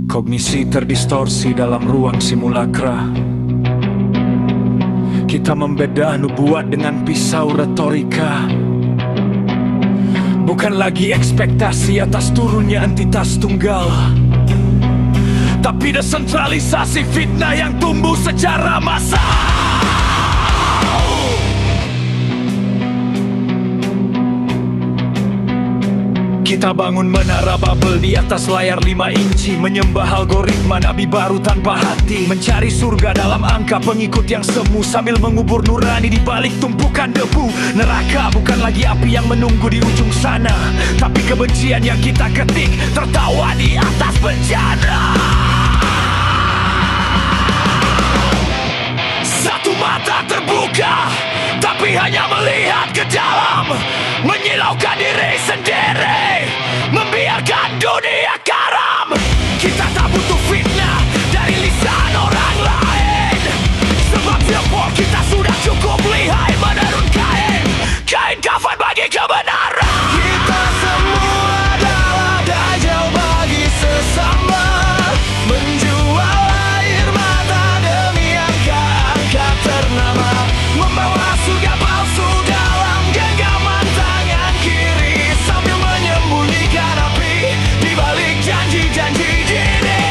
Kognisi terdistorsi dalam ruang simulakra. Kita membedah nubuat dengan pisau retorika. Bukan lagi ekspektasi atas turunnya entitas tunggal, tapi desentralisasi fitnah yang tumbuh secara massal. Kita bangun menara bubble di atas layar 5 inci, menyembah algoritma nabi baru tanpa hati, mencari surga dalam angka pengikut yang semu, sambil mengubur nurani di balik tumpukan debu. Neraka bukan lagi api yang menunggu di ujung sana, tapi kebencian yang kita ketik tertawa di atas bencana. Satu mata terbuka, tapi hanya melihat ke dalam, menyilaukan diri sendiri, membiarkan dunia karam. Kita tak butuh fitnah dari lisan orang lain, sebab jempol kita sudah cukup lihai menurun kain, kain kafan bagi kebenaran. Kita semua adalah dajjal bagi sesama, menjual air mata demi angka-angka ternama, membawa surga palsu dalam genggaman tangan kiri, sambil menyembunyikan api di balik janji-janji diri.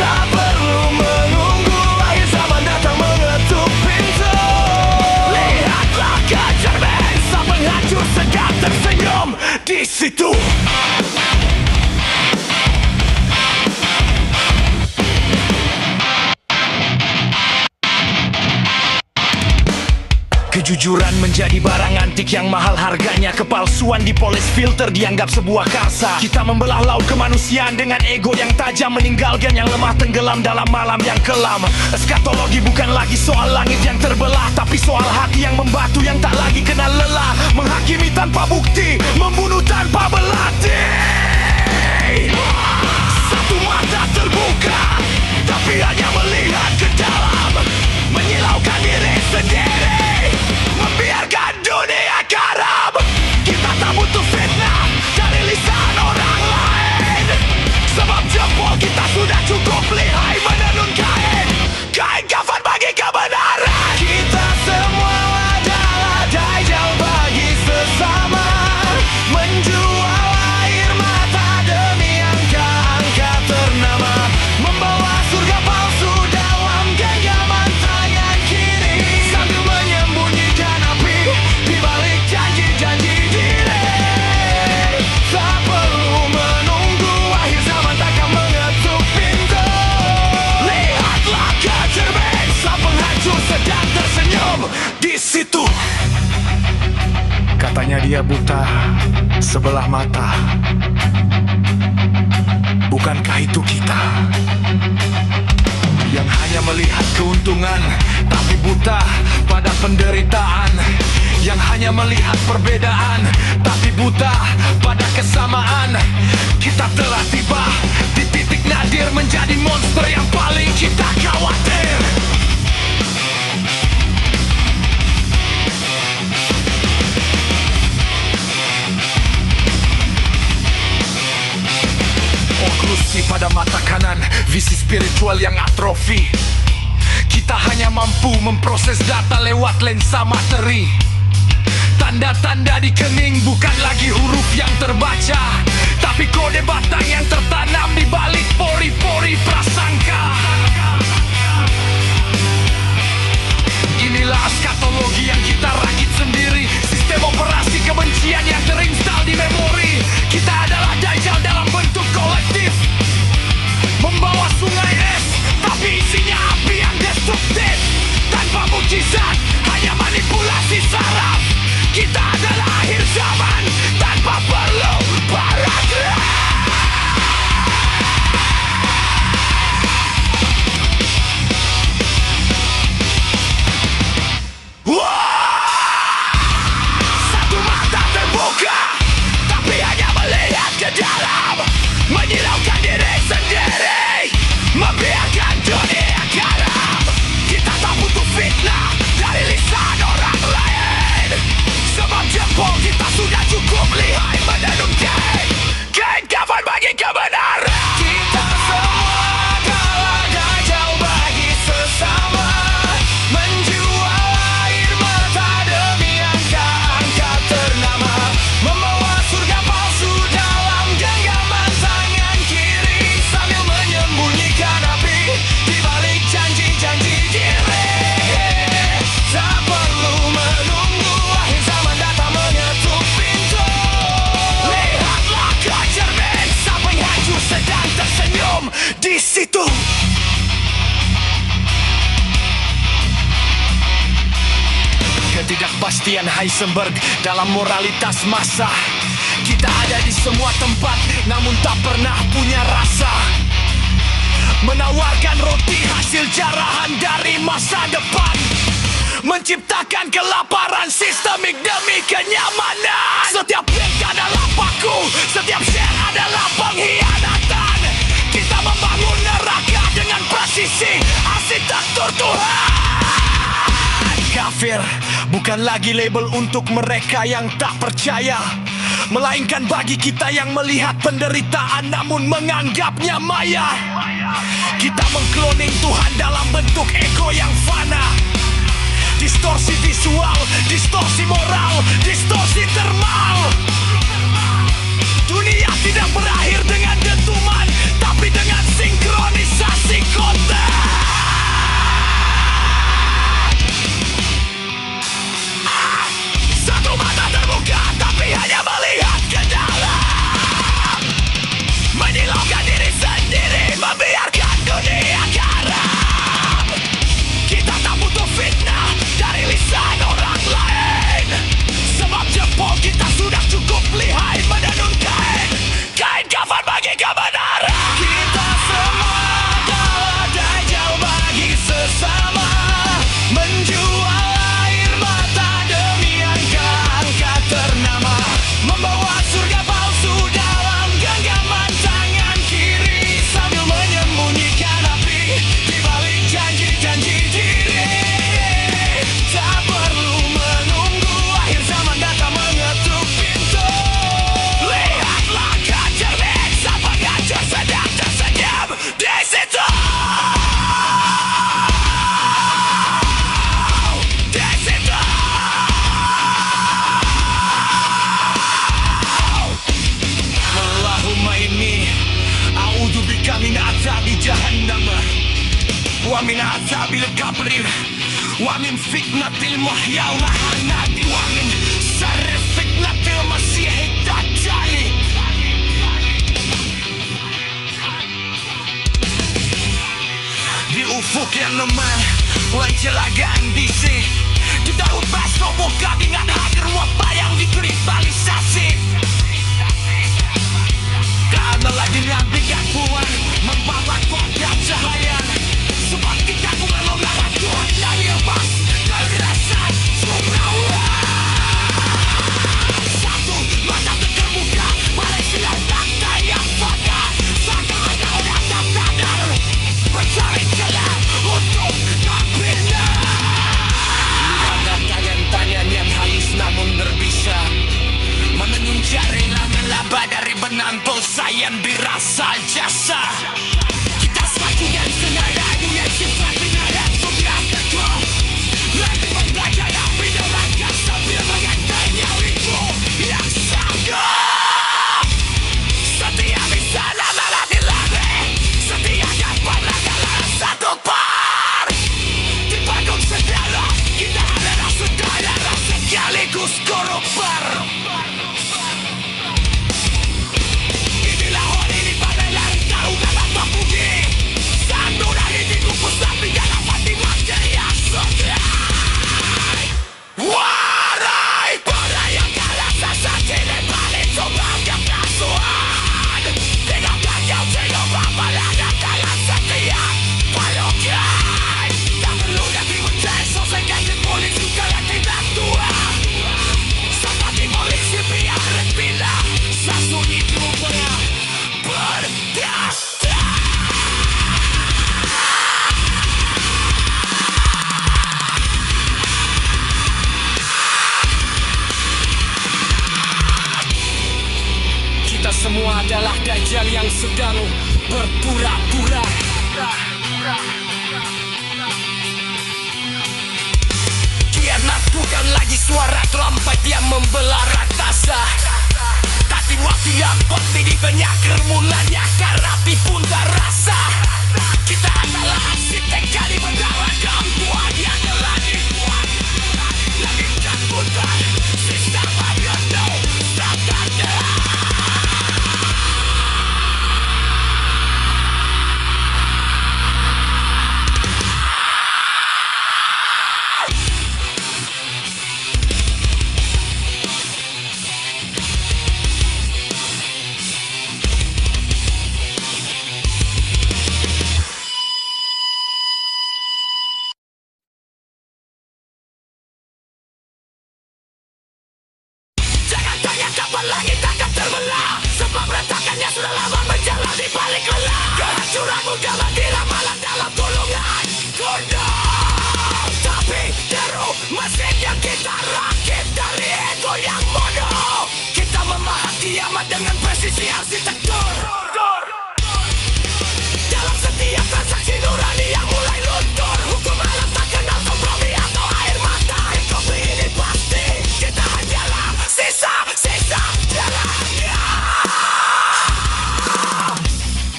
Tak perlu menunggu akhir zaman datang mengetuk pintu. Lihatlah ke cermin, sang penghancur sedang tersenyum di situ. Kejujuran menjadi barang antik yang mahal harganya, kepalsuan dipoles filter dianggap sebuah karsa. Kita membelah laut kemanusiaan dengan ego yang tajam, meninggalkan yang lemah tenggelam dalam malam yang kelam. Eskatologi bukan lagi soal langit yang terbelah, tapi soal hati yang membatu yang tak lagi kenal lelah, menghakimi tanpa bukti, membunuh tanpa berlatih. Satu mata terbuka, tapi hanya melihat ke dalam, menyilaukan diri sendiri, membiarkan dunia karam. Kita tak butuh fitnah dari lisan orang lain, sebab jempol kita sudah cukup lihai menenun kain, kain kafan bagi kebenaran. Kita semua adalah dajjal bagi sesama, menjual air mata demi angka-angka ternama, membawa surga palsu dalam genggaman tangan kiri, sambil menyembunyikan api di balik janji-janji diri. Tak perlu menunggu akhir zaman takkan mengetuk pintu. Lihatlah ke cermin, sang penghancur sedang tersenyum di situ. Katanya dia buta sebelah mata. Bukankah itu kita yang hanya melihat keuntungan, tapi buta pada penderitaan, yang hanya melihat perbedaan, tapi buta pada kesamaan? Kita telah tiba di titik nadir, menjadi monster yang paling kita khawatir. Oklusi pada mata kanan, visi spiritual yang atrofi. Kita hanya mampu memproses data lewat lensa materi. Tanda-tanda di kening bukan lagi huruf yang terbaca, tapi kode batang yang tertanam di balik pori-pori prasangka. Inilah eskatologi yang kita rakit sendiri, sistem operasi kebencian yang terinstal di memori. Kita adalah dajjal dalam bentuk kolektif, membawa sungai es, tapi isinya api yang destruktif. Tanpa mukjizat, hanya manipulasi saraf. Kita adalah akhir zaman tanpa perlu paragraf. kepastian Heisenberg dalam moralitas massa. Kita ada di semua tempat, namun tak pernah punya rasa. Menawarkan roti hasil jarahan dari masa depan, menciptakan kelaparan sistemik demi kenyamanan. Setiap link adalah paku, setiap share adalah pengkhianatan. Kita membangun neraka dengan presisi arsitektur Tuhan. Kafir bukan lagi label untuk mereka yang tak percaya, melainkan bagi kita yang melihat penderitaan namun menganggapnya maya. Kita mengkloning Tuhan dalam bentuk ego yang fana. Distorsi visual, distorsi moral, distorsi termal. Dunia tidak berakhir dengan dentuman, tapi dengan sinkronisasi konten. Satu mata terbuka tapi hanya melihat ke dalam, menyilaukan diri sendiri, membiarkan dunia karam. Kita tak butuh fitnah dari lisan orang lain, sebab jempol kita sudah cukup lihai menenun kain kafan bagi kebenaran. Kita semua adalah dajjal bagi sesama, menjual air mata demi angka-angka ternama, membawa surga palsu dalam genggaman tangan kiri, sambil menyembunyikan api di balik janji-janji diri. Tak perlu menunggu akhir zaman datang mengetuk pintu. Lihatlah kejernih, sang penghancur sedang tersenyum di situ. Di situ. Allahumma inni a'udzu bika min adzabi jahannam wa min adzabil qabri wa min fitnatil mahya wal mamati wa min syarri fitnatil masiihid dajjal. Di ufuk yang lemah pencelagaan DC, di daun baso buka dengan hadir wabah yang dikristalisasi. Karena dengan pikat puan membawa kodam cahaya, sebab kita melonggarkan Tuhan dan lepas dari rasa sumrawa. Satu mata terbuka balik sinar fakta yang fakta. Satu ada orang tak sadar mencari celah untuk tak bina. Ada tangan-tangan yang halus namun berbisa, menenun jari laba dari benang pulsa yang dirasa jasa. Kita semakin senada dunia sifat binatang sudah ketua. Lagi membelajar api neraka sambil mengantar nyawiku yang sanggup. Setia bisa lama latih lari, setia dapat dalam satu par. Di panggung segala kita adalah saudara sekaligus koruptor. Warai para yang kalah sasa tidak balik sebagai kasuhan. Tinggalkan kau tidak berbalada dalam setiap palokan. Tak perlu lagi mencari selesaikan di polisi kalau tidak tua. Seperti polisi biar bila sasun itu berdasta. Kita semua adalah dajjal yang sedang berpura-pura. Kianat bukan lagi suara trompet yang membelah ratasa, tapi waktu yang pasti di banyak kermulannya karapi pun terasa. Kita adalah arsitek kali mendarat kampuan yang telah dibuat. Langit dan putar, sistem agenda, standar. membuat langit akan terbelah. Sebab retakannya sudah lama menjalar di balik lelah. Kehancuran mudah mengira malam dalam gulungan gunung. Tapi deru mesin yang kita rakit dari ego yang bodoh. Kita memahat kiamat dengan presisi arsitektur. Dalam setiap transaksi nurani yang mulai luntur. Hukum alam tak kenal kompromi atau air mata. Kopi ini pasti kita hanyalah sisa-sisa jalannya.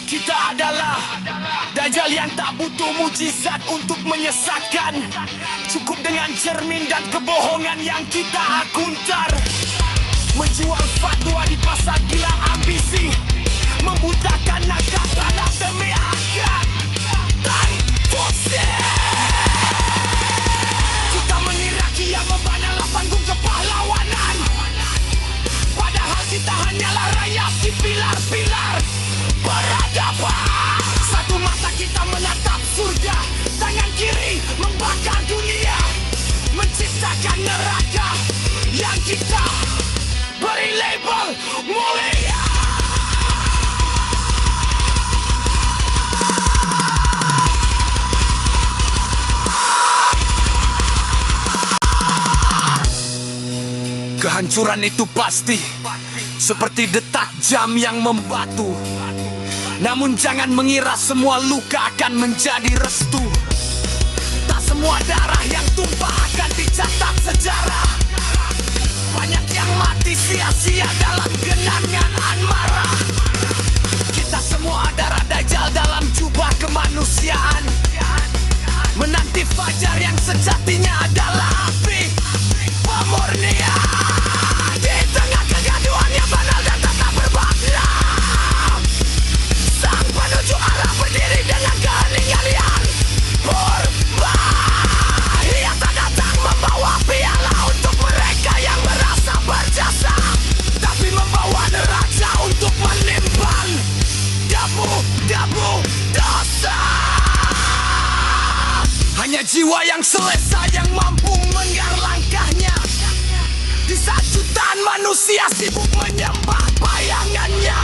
Kita adalah Dajjal yang tak butuh mujizat untuk menyesatkan. Cukup dengan cermin dan kebohongan yang kita akuntar. Menjual fatwa di pasar gila ambisi. Membutakan naga tanah demi akal dan pusing. Kita mengira kiamat adalah panggung kepahlawanan. Padahal kita hanyalah rakyat di pilar-pilar peradaban. Satu mata kita menatap surga, tangan kiri membakar dunia, menciptakan neraka yang kita beri label mulia. Kehancuran itu pasti seperti detak jam yang membatu. Namun jangan mengira semua luka akan menjadi restu. Tak semua darah yang tumpah akan dicatat sejarah. Banyak yang mati sia-sia dalam genangan amarah. Kita semua darah Dajjal dalam jubah kemanusiaan. Menanti fajar yang sejatinya adalah api pemurnian. Di tengah kegaduhan yang banal dan tak bermakna, sang penuju arah berdiri dengan keheningan yang purba. Ia tak datang membawa piala untuk mereka yang merasa berjasa, tapi membawa neraca untuk menimbang debu-debu dosa. Hanya jiwa yang selesa yang mampu menggar langkahnya. Di saat jutaan manusia sibuk menyembah bayangannya.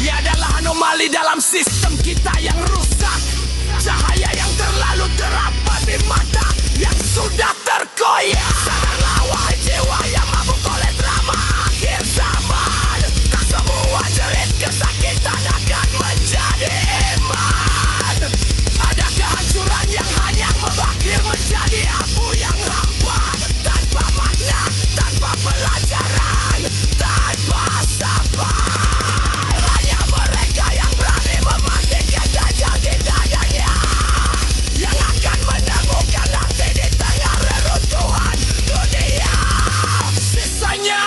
Ia adalah anomali dalam sistem kita yang rusak. Cahaya yang terlalu terapa di mata yang sudah terkoyak. Sadarlah wahai jiwa yang mabuk oleh drama akhir zaman. Tak semua jerit kesakitan akan menjadi iman. Ada kehancuran yang hanya membakir menjadi abu yang hampa. Tanpa makna, tanpa pelajaran, tanpa sabar. Hanya mereka yang berani mematikan Dajjal di dadanya, yang akan menemukan nanti di tengah reruntuhan dunia. Sisanya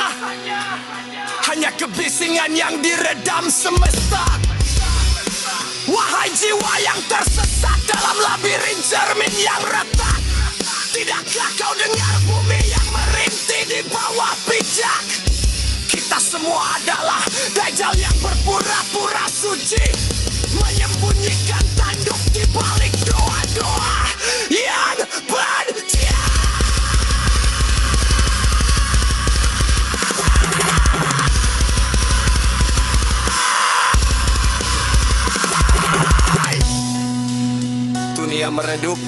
hanya kebisingan yang diredam semesta. Wahai jiwa yang tersesat dalam labirin cermin yang retak, tidakkah kau dengar bumi yang merintih di bawah pijak? Kita semua adalah Dajjal yang berpura-pura suci, menyembunyikan tanduk di balik doa-doa yang benci. Dunia meredup,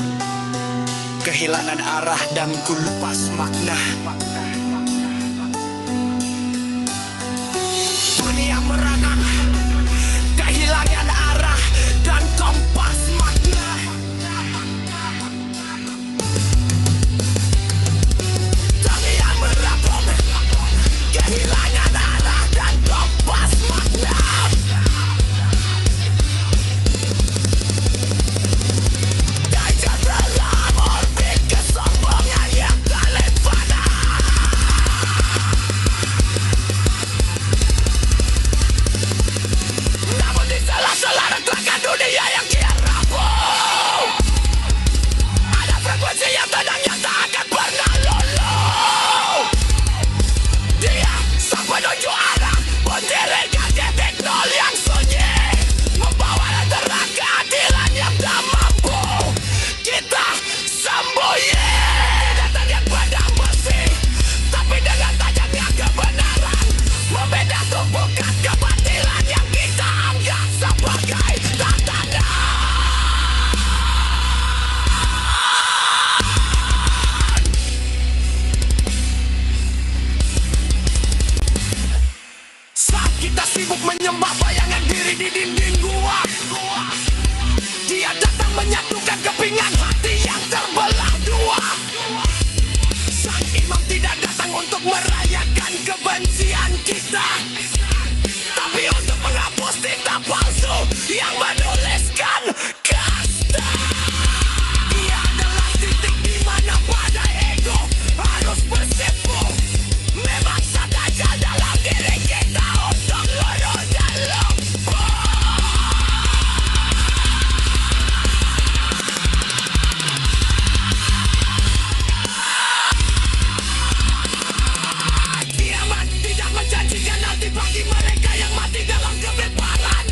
kehilangan arah dan ku lepas makna. Dunia merangkak, kehilangan arah dan kompas makna. Dunia merangkak, kehilangan arah dan kompas makna. Dajjal dalam orbit kesombongan yang tak lempana. menyatukan kepingan hati yang terbelah dua. Sang imam tidak datang untuk merayakan kebencian kita, tapi untuk menghapus tinta palsu yang menuliskan kasta. Ia adalah titik di mana badai ego harus bersimpu. Memang saja dalam diri kita untuk lurus dan lumpuh. Kiamat tidak menjanjikan nanti bagi mereka yang mati dalam kebebaran.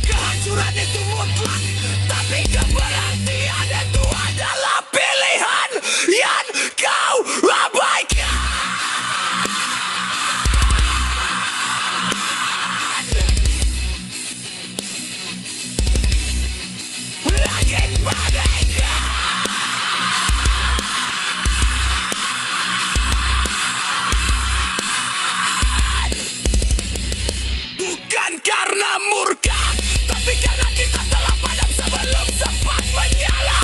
Kehancuran itu mutlak, tapi keberhentian itu adalah pilihan yang kau abaikan. Langit bagaikan bukan karena murka, tapi karena kita telah padam sebelum sempat menyala.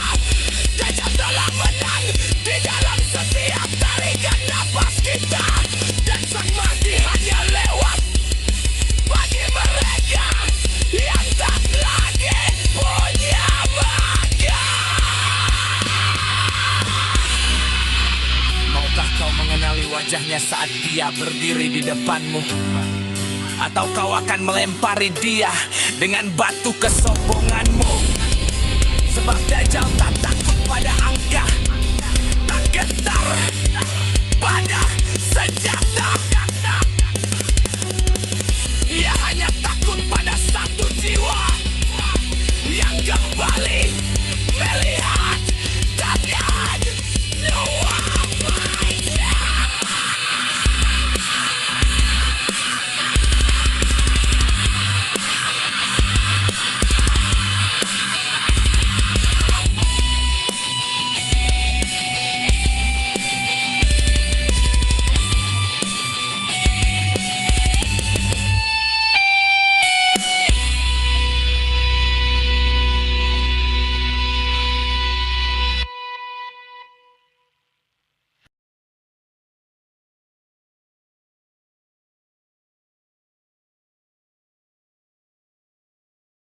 Dajjal telah menang di dalam setiap tarikan nafas kita, dan sang Mahdi hanya lewat bagi mereka yang tak lagi punya bakat. Maukah kau mengenali wajahnya saat dia berdiri di depanmu? Atau kau akan melempari dia dengan batu kesombonganmu?